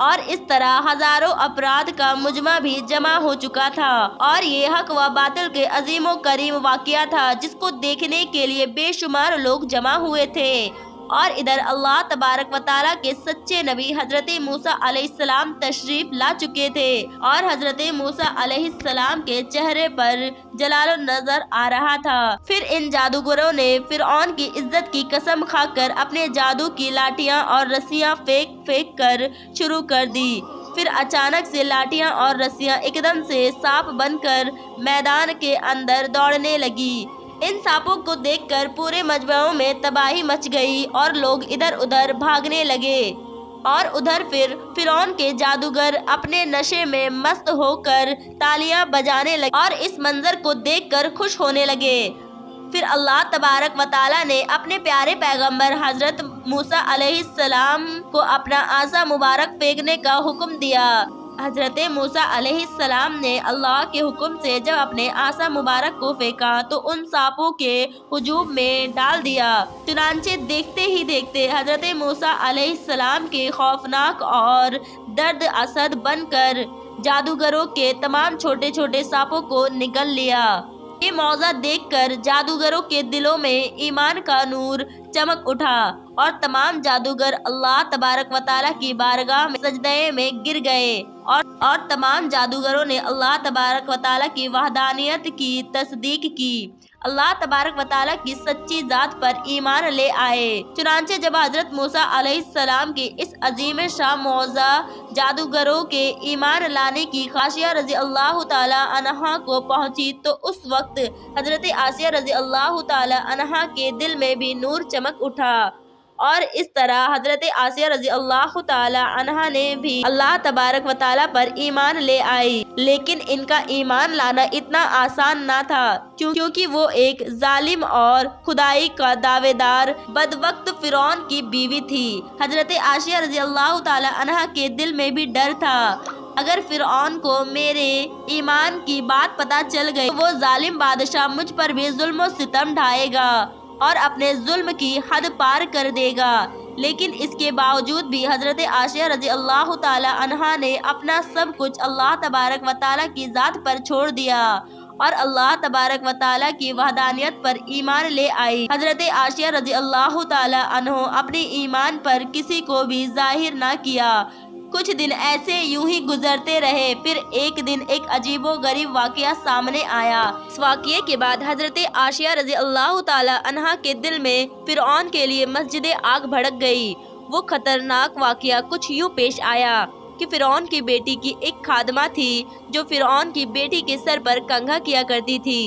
اور اس طرح ہزاروں افراد کا مجمع بھی جمع ہو چکا تھا، اور یہ حق و باطل کے عظیم و کریم واقعہ تھا جس کو دیکھنے کے لیے بے شمار لوگ جمع ہوئے تھے۔ اور ادھر اللہ تبارک و تعالیٰ کے سچے نبی حضرت موسیٰ علیہ السلام تشریف لا چکے تھے، اور حضرت موسیٰ علیہ السلام کے چہرے پر جلال نظر آ رہا تھا۔ پھر ان جادوگروں نے فرعون کی عزت کی قسم کھا کر اپنے جادو کی لاٹھیاں اور رسیاں پھینک کر شروع کر دی۔ پھر اچانک سے لاٹھیاں اور رسیاں ایک دم سے سانپ بن کر میدان کے اندر دوڑنے لگی۔ ان سانپوں کو دیکھ کر پورے مجمع میں تباہی مچ گئی اور لوگ ادھر ادھر بھاگنے لگے، اور ادھر پھر فرعون کے جادوگر اپنے نشے میں مست ہو کر تالیاں بجانے لگے اور اس منظر کو دیکھ کر خوش ہونے لگے۔ پھر اللہ تبارک و تعالیٰ نے اپنے پیارے پیغمبر حضرت موسیٰ علیہ السلام کو اپنا عصا مبارک پھینکنے کا حکم دیا۔ حضرت موسیٰ علیہ السلام نے اللہ کے حکم سے جب اپنے عصا مبارک کو پھینکا تو ان سانپوں کے ہجوم میں ڈال دیا۔ چنانچہ دیکھتے ہی دیکھتے حضرت موسیٰ علیہ السلام کے خوفناک اور درد اسد بن کر جادوگروں کے تمام چھوٹے چھوٹے سانپوں کو نگل لیا۔ یہ معجزہ دیکھ کر جادوگروں کے دلوں میں ایمان کا نور چمک اٹھا، اور تمام جادوگر اللہ تبارک و تعالیٰ کی بارگاہ میں سجدے میں گر گئے، اور تمام جادوگروں نے اللہ تبارک و تعالیٰ کی وحدانیت کی تصدیق کی، اللہ تبارک و تعالیٰ کی سچی ذات پر ایمان لے آئے۔ چنانچہ جب حضرت موسیٰ علیہ السلام کی اس عظیم شان معجزہ جادوگروں کے ایمان لانے کی آسیہ رضی اللہ تعالیٰ عنہا کو پہنچی تو اس وقت حضرت آسیہ رضی اللہ تعالیٰ عنہا کے دل میں بھی نور چمک اٹھا، اور اس طرح حضرت آسیہ رضی اللہ تعالیٰ عنہا نے بھی اللہ تبارک و تعالیٰ پر ایمان لے آئی۔ لیکن ان کا ایمان لانا اتنا آسان نہ تھا، کیونکہ وہ ایک ظالم اور خدائی کا دعوے دار بدبخت فرعون کی بیوی تھی۔ حضرت آسیہ رضی اللہ تعالیٰ عنہا کے دل میں بھی ڈر تھا، اگر فرعون کو میرے ایمان کی بات پتہ چل گئی تو وہ ظالم بادشاہ مجھ پر بھی ظلم و ستم ڈھائے گا اور اپنے ظلم کی حد پار کر دے گا۔ لیکن اس کے باوجود بھی حضرت آسیہ رضی اللہ تعالیٰ عنہا نے اپنا سب کچھ اللہ تبارک و تعالیٰ کی ذات پر چھوڑ دیا اور اللہ تبارک و تعالیٰ کی وحدانیت پر ایمان لے آئی۔ حضرت آسیہ رضی اللہ تعالیٰ عنہ اپنے ایمان پر کسی کو بھی ظاہر نہ کیا۔ کچھ دن ایسے یوں ہی گزرتے رہے، پھر ایک دن ایک عجیب و غریب واقعہ سامنے آیا۔ اس واقعے کے بعد حضرت آسیہ رضی اللہ تعالیٰ عنہا کے دل میں فرعون کے لیے مسجد آگ بھڑک گئی۔ وہ خطرناک واقعہ کچھ یوں پیش آیا کہ فرعون کی بیٹی کی ایک خادمہ تھی جو فرعون کی بیٹی کے سر پر کنگھا کیا کرتی تھی۔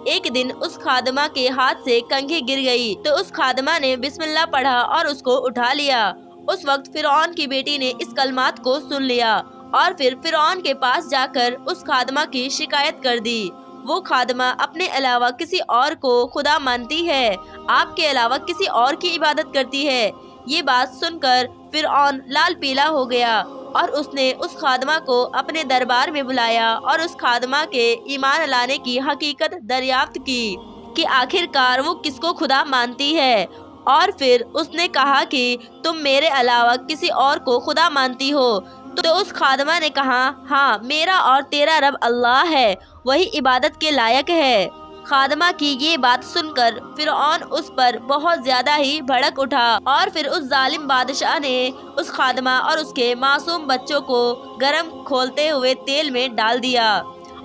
ایک دن اس خادمہ کے ہاتھ سے کنگھی گر گئی تو اس خادمہ نے بسم اللہ پڑھا اور اس کو اٹھا لیا۔ اس وقت فرعون کی بیٹی نے اس کلمات کو سن لیا اور پھر فرعون کے پاس جا کر اس خادمہ کی شکایت کر دی۔ وہ خادمہ اپنے علاوہ کسی اور کو خدا مانتی ہے، آپ کے علاوہ کسی اور کی عبادت کرتی ہے۔ یہ بات سن کر فرعون لال پیلا ہو گیا اور اس نے اس خادمہ کو اپنے دربار میں بلایا اور اس خادمہ کے ایمان لانے کی حقیقت دریافت کی کہ آخر کار وہ کس کو خدا مانتی ہے، اور پھر اس نے کہا کہ تم میرے علاوہ کسی اور کو خدا مانتی ہو؟ تو اس خادمہ نے کہا ہاں، میرا اور تیرا رب اللہ ہے، وہی عبادت کے لائق ہے۔ خادمہ کی یہ بات سن کر فرعون اس پر بہت زیادہ ہی بھڑک اٹھا اور پھر اس ظالم بادشاہ نے اس خادمہ اور اس کے معصوم بچوں کو گرم کھولتے ہوئے تیل میں ڈال دیا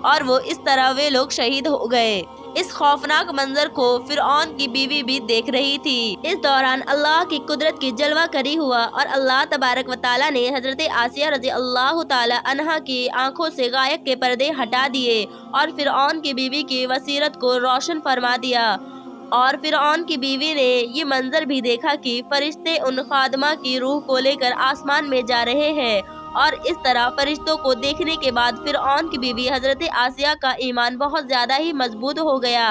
اور وہ اس طرح وہ لوگ شہید ہو گئے۔ اس خوفناک منظر کو فرعون کی بیوی بھی دیکھ رہی تھی۔ اس دوران اللہ کی قدرت کی جلوہ کری ہوا اور اللہ تبارک و تعالیٰ نے حضرت آسیہ رضی اللہ تعالیٰ عنہا کی آنکھوں سے غائب کے پردے ہٹا دیے اور فرعون کی بیوی کی بصیرت کو روشن فرما دیا۔ اور فرعون کی بیوی نے یہ منظر بھی دیکھا کہ فرشتے ان خادمہ کی روح کو لے کر آسمان میں جا رہے ہیں، اور اس طرح فرشتوں کو دیکھنے کے بعد فرعون کی بیوی حضرت آسیہ کا ایمان بہت زیادہ ہی مضبوط ہو گیا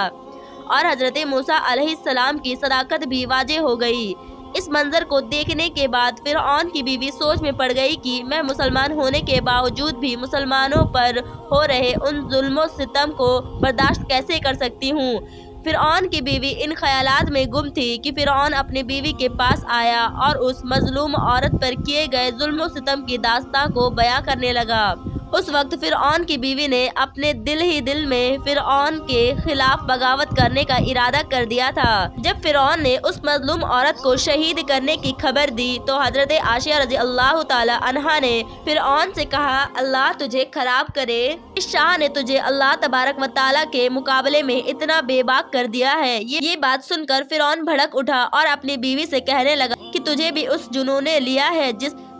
اور حضرت موسیٰ علیہ السلام کی صداقت بھی واضح ہو گئی۔ اس منظر کو دیکھنے کے بعد فرعون کی بیوی سوچ میں پڑ گئی کہ میں مسلمان ہونے کے باوجود بھی مسلمانوں پر ہو رہے ان ظلم و ستم کو برداشت کیسے کر سکتی ہوں۔ فرعون کی بیوی ان خیالات میں گم تھی کہ فرعون اپنی بیوی کے پاس آیا اور اس مظلوم عورت پر کیے گئے ظلم و ستم کی داستان کو بیان کرنے لگا۔ اس وقت فرعون کی بیوی نے اپنے دل ہی دل میں فرعون کے خلاف بغاوت کرنے کا ارادہ کر دیا تھا۔ جب فرعون نے اس مظلوم عورت کو شہید کرنے کی خبر دی تو حضرت عائشہ رضی اللہ تعالی عنہا نے فرعون سے کہا، اللہ تجھے خراب کرے، اس شاہ نے تجھے اللہ تبارک و تعالیٰ کے مقابلے میں اتنا بے باک کر دیا ہے۔ یہ بات سن کر فرعون بھڑک اٹھا اور اپنی بیوی سے کہنے لگا کہ تجھے بھی اس جنون نے لیا ہے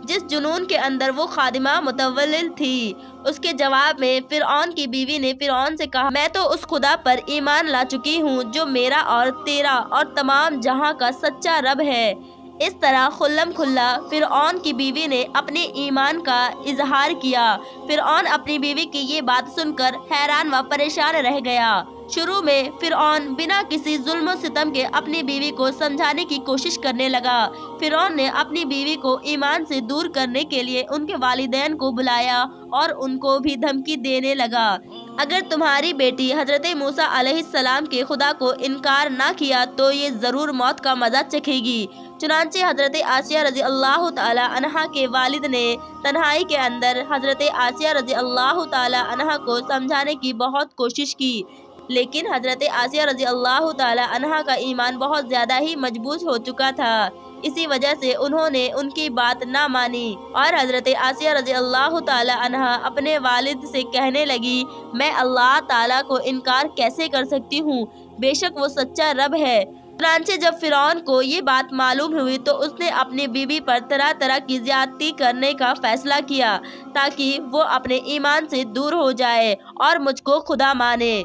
جس جنون کے اندر وہ خادمہ متولل تھی۔ اس کے جواب میں فرعون کی بیوی نے فرعون سے کہا، میں تو اس خدا پر ایمان لا چکی ہوں جو میرا اور تیرا اور تمام جہاں کا سچا رب ہے۔ اس طرح خلم کھلا فرعون کی بیوی نے اپنے ایمان کا اظہار کیا۔ فرعون اپنی بیوی کی یہ بات سن کر حیران و پریشان رہ گیا۔ شروع میں فرعون بنا کسی ظلم و ستم کے اپنی بیوی کو سمجھانے کی کوشش کرنے لگا۔ فرعون نے اپنی بیوی کو ایمان سے دور کرنے کے لیے ان کے والدین کو بلایا اور ان کو بھی دھمکی دینے لگا، اگر تمہاری بیٹی حضرت موسیٰ علیہ السلام کے خدا کو انکار نہ کیا تو یہ ضرور موت کا مزہ چکھے گی۔ چنانچہ حضرت آسیہ رضی اللہ تعالی عنہا کے والد نے تنہائی کے اندر حضرت آسیہ رضی اللہ تعالی عنہا کو سمجھانے کی بہت کوشش کی، لیکن حضرت آسیہ رضی اللہ تعالی عنہا کا ایمان بہت زیادہ ہی مضبوط ہو چکا تھا، اسی وجہ سے انہوں نے ان کی بات نہ مانی اور حضرت آسیہ رضی اللہ تعالی عنہا اپنے والد سے کہنے لگی، میں اللہ تعالیٰ کو انکار کیسے کر سکتی ہوں، بے شک وہ سچا رب ہے۔ چنانچہ جب فرعون کو یہ بات معلوم ہوئی تو اس نے اپنی بیوی پر طرح طرح کی زیادتی کرنے کا فیصلہ کیا تاکہ وہ اپنے ایمان سے دور ہو جائے اور مجھ کو خدا مانے۔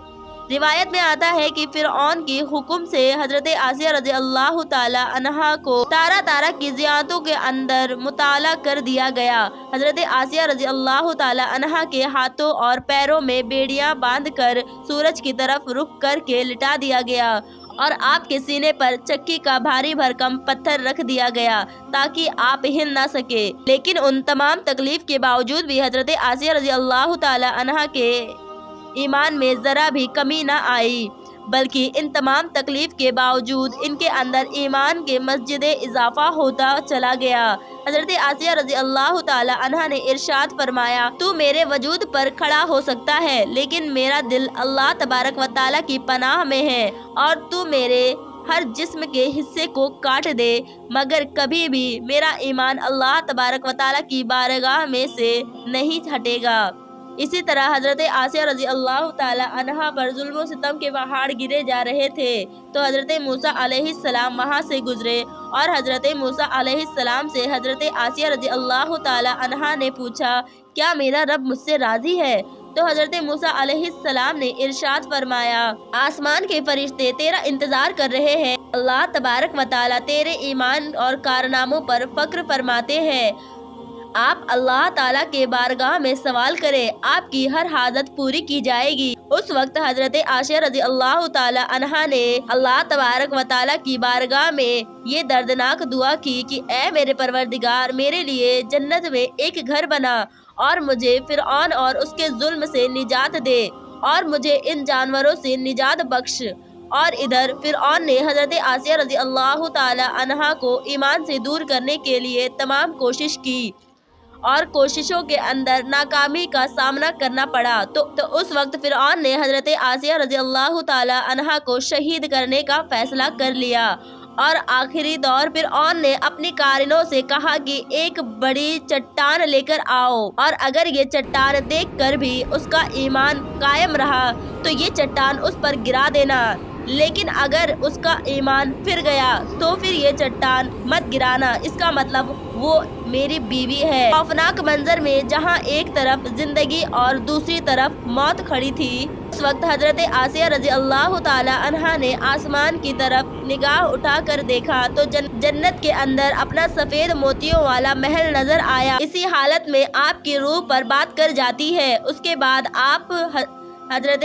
روایت میں آتا ہے کہ فرعون کی حکم سے حضرت آسیہ رضی اللہ تعالی عنہا کو طرح طرح کی زیادتوں کے اندر مطالعہ کر دیا گیا۔ حضرت آسیہ رضی اللہ تعالی عنہا کے ہاتھوں اور پیروں میں بیڑیاں باندھ کر سورج کی طرف رخ کر کے لٹا دیا گیا اور آپ کے سینے پر چکی کا بھاری بھرکم پتھر رکھ دیا گیا تاکہ آپ ہل نہ سکے، لیکن ان تمام تکلیف کے باوجود بھی حضرت آسیہ رضی اللہ تعالی عنہا کے ایمان میں ذرا بھی کمی نہ آئی، بلکہ ان تمام تکلیف کے باوجود ان کے اندر ایمان کے مسجد اضافہ ہوتا چلا گیا۔ حضرت آسیہ رضی اللہ تعالی عنہا نے ارشاد فرمایا، تو میرے وجود پر کھڑا ہو سکتا ہے لیکن میرا دل اللہ تبارک و تعالیٰ کی پناہ میں ہے، اور تو میرے ہر جسم کے حصے کو کاٹ دے مگر کبھی بھی میرا ایمان اللہ تبارک و تعالیٰ کی بارگاہ میں سے نہیں ہٹے گا۔ اسی طرح حضرت آسیہ رضی اللہ تعالی عنہا پر ظلم و ستم کے پہاڑ گرے جا رہے تھے تو حضرت موسیٰ علیہ السلام وہاں سے گزرے اور حضرت موسیٰ علیہ السلام سے حضرت آسیہ رضی اللہ تعالی عنہا نے پوچھا، کیا میرا رب مجھ سے راضی ہے؟ تو حضرت موسیٰ علیہ السلام نے ارشاد فرمایا، آسمان کے فرشتے تیرا انتظار کر رہے ہیں، اللہ تبارک و تعالی تیرے ایمان اور کارناموں پر فخر فرماتے ہیں، آپ اللہ تعالیٰ کے بارگاہ میں سوال کریں، آپ کی ہر حاجت پوری کی جائے گی۔ اس وقت حضرت عائشہ رضی اللہ تعالی عنہا نے اللہ تبارک و تعالیٰ کی بارگاہ میں یہ دردناک دعا کی کہ اے میرے پروردگار، میرے لیے جنت میں ایک گھر بنا اور مجھے فرعون اور اس کے ظلم سے نجات دے اور مجھے ان جانوروں سے نجات بخش۔ اور ادھر فرعون نے حضرت آسیہ رضی اللہ تعالی عنہا کو ایمان سے دور کرنے کے لیے تمام کوشش کی اور کوششوں کے اندر ناکامی کا سامنا کرنا پڑا تو اس وقت فرعون نے حضرت آسیہ رضی اللہ تعالی عنہا کو شہید کرنے کا فیصلہ کر لیا، اور آخری دور فرعون نے اپنی قارنوں سے کہا کہ ایک بڑی چٹان لے کر آؤ، اور اگر یہ چٹان دیکھ کر بھی اس کا ایمان قائم رہا تو یہ چٹان اس پر گرا دینا، لیکن اگر اس کا ایمان پھر گیا تو پھر یہ چٹان مت گرانا، اس کا مطلب وہ میری بیوی ہے۔ خوفناک منظر میں جہاں ایک طرف زندگی اور دوسری طرف موت کھڑی تھی، اس وقت حضرت آسیہ رضی اللہ تعالی عنہا نے آسمان کی طرف نگاہ اٹھا کر دیکھا تو جنت کے اندر اپنا سفید موتیوں والا محل نظر آیا۔ اسی حالت میں آپ کی روح پر بات کر جاتی ہے۔ اس کے بعد آپ حضرت